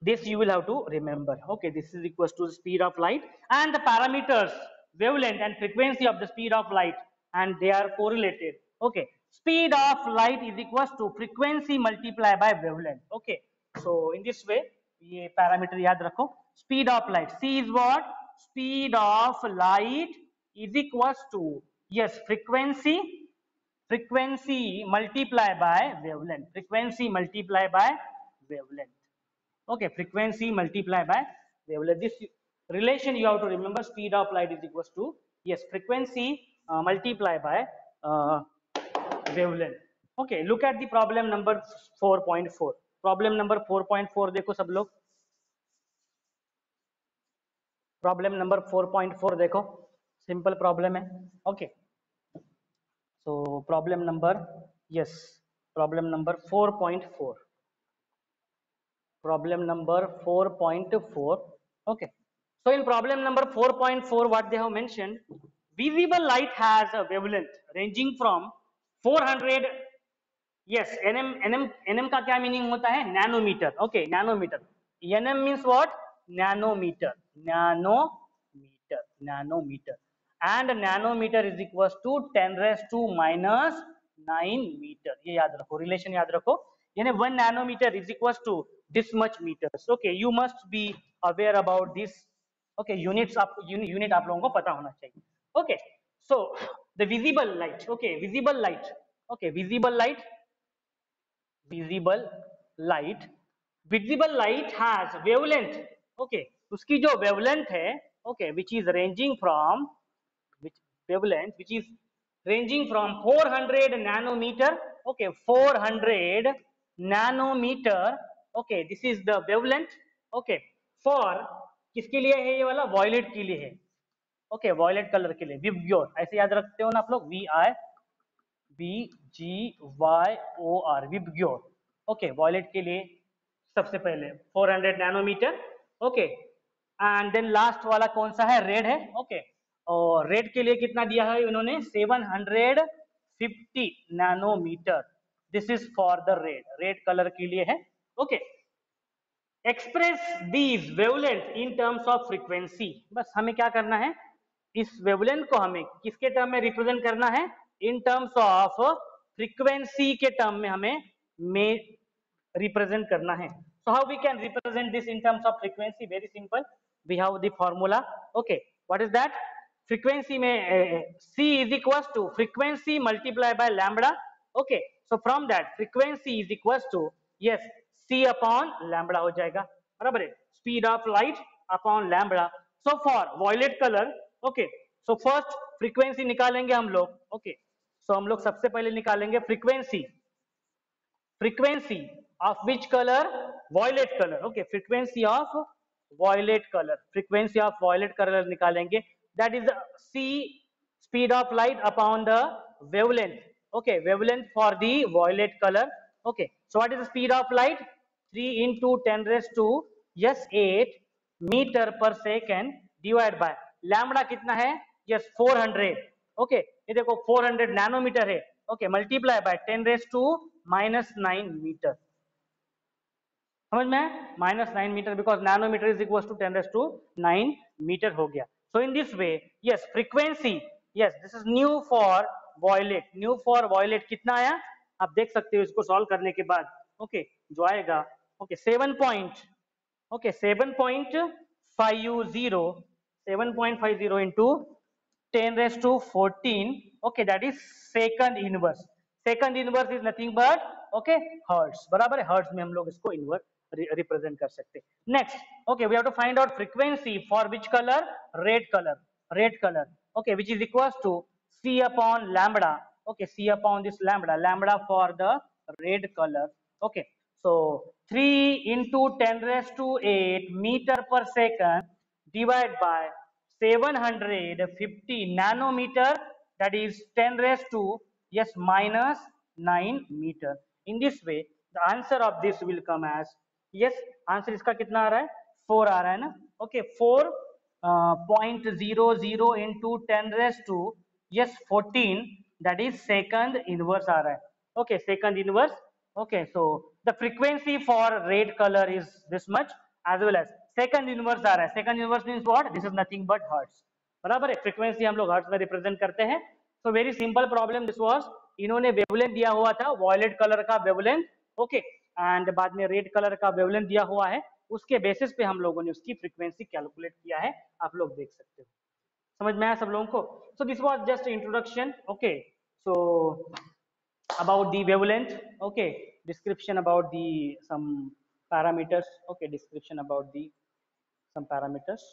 this you will have to remember, okay, this is equals to the speed of light and the parameters wavelength and frequency of the speed of light, and they are correlated, okay, speed of light is equals to frequency multiplied by wavelength, okay, so in this way ये parameter याद रखो, speed of light, c is what, speed of light is equals to yes frequency multiplied by wavelength, frequency multiplied by wavelength, okay, frequency multiplied by wavelength, this relation you have to remember, speed of light is equals to yes frequency multiplied by uh, wavelength, okay, look at the problem number 4.4, problem number 4.4 देखो सब लोग, problem number 4.4 देखो, simple problem है, okay, so problem number yes problem number 4.4, problem number 4.4, okay, so in problem number 4.4 what they have mentioned, visible light has a wavelength ranging from 400 yes nm का क्या meaning होता है, nanometre, okay, nanometre, nm means what, nanometer, nanometer, and nanometer is equals to 10 raised to minus 9 meter, ये याद रखो, relation याद रखो, यानी 1 nanometer is equals to this much meters, okay, you must be aware about this, okay, units आपको unit आप लोगों को पता होना चाहिए, okay, so the visible light, okay, visible light, okay, visible light, visible light, visible light has wavelength, okay, उसकी जो wavelength है, okay, which is ranging from which wavelength which is ranging from 400 nanometer, okay, 400 nanometer, okay, this is the wavelength, okay, for किसके लिए है ये वाला, violet के लिए है, okay, violet color के लिए, विबग्योर, ऐसे याद रखते हो ना आप लोग, VIBGYOR, विबग्योर, ओके, वॉयलेट के लिए सबसे पहले 400 nanometre, okay, and then last वाला कौन सा है, रेड है, ओके, और रेड के लिए कितना दिया है उन्होंने, 750 nanometre, this is for the red, red colour के लिए है, okay, express these wavelength in terms of frequency, बस हमें क्या करना है, इस वेवलेंथ को हमें किसके टर्म में रिप्रेजेंट करना है, इन टर्म्स ऑफ फ्रीक्वेंसी के टर्म में हमें रिप्रेजेंट करना है, so how we can represent this in terms of frequency, very simple, we have the formula, okay, what is that, frequency में c is equals to frequency multiplied by lambda, okay, so from that frequency is equals to yes c upon lambda हो जाएगा, बराबर है, speed of light upon lambda, so for violet color, okay, so first frequency निकालेंगे हम लोग, okay, so हम लोग सबसे पहले निकालेंगे frequency, frequency of which color, violet color, okay, frequency of violet color, frequency of violet color निकालेंगे, that is c speed of light upon the wavelength, okay, wavelength for the violet color, okay, so what is the speed of light, 3 into 10 raised to yes 8 meter per second divided by lambda कितना है, yes 400, okay, ये देखो 400 nanometre है, okay, multiply by 10 raised to minus 9 meter, समझ में, -9 metre, because nanometre is equal to 10⁹ metre हो गया. So in this way yes frequency, yes this is nu for violet. Nu for violet कितना आया आप देख सकते हो इसको सॉल्व करने के बाद. ओके जो आएगा okay 7 point, okay 7.50 into 10⁻14, okay, that is second inverse. Second inverse is nothing but okay hertz, बराबर है, hertz में हम लोग इसको inverse represent कर सकते हैं. Next, okay, we have to find out frequency for which color? Red color. Red color, okay, which is equals to C upon lambda. Okay, C upon this lambda for the red color. Okay, so 3 into 10⁸ meter per second divided by 750 nanometer, that is 10 raised to yes minus 9 meter. In this way the answer of this will come as yes answer इसका कितना आ रहा है 4 आ रहा है ना. Okay 4.00 into 10 raised to yes 14, that is second inverse आ रहा है. Okay second inverse. Okay so the frequency for red color is this much, as well as second inverse आ रहा है. second inverse means what? This is nothing but hertz. बराबर है, frequency हम लोग hertz में represent करते हैं. So very simple problem this was. इन्होंने वेवलेंथ दिया हुआ था वॉयलेट कलर का वेवलेंथ, ओके, एंड बाद में रेड कलर का वेवलेंथ दिया हुआ है. उसके बेसिस पे हम लोगों ने उसकी फ्रीक्वेंसी कैलकुलेट किया है, आप लोग देख सकते हो. समझ में आया सब लोगों को? So this was just introduction. Okay so about the wavelength, okay, description about the some parameters, okay, description about the some parameters.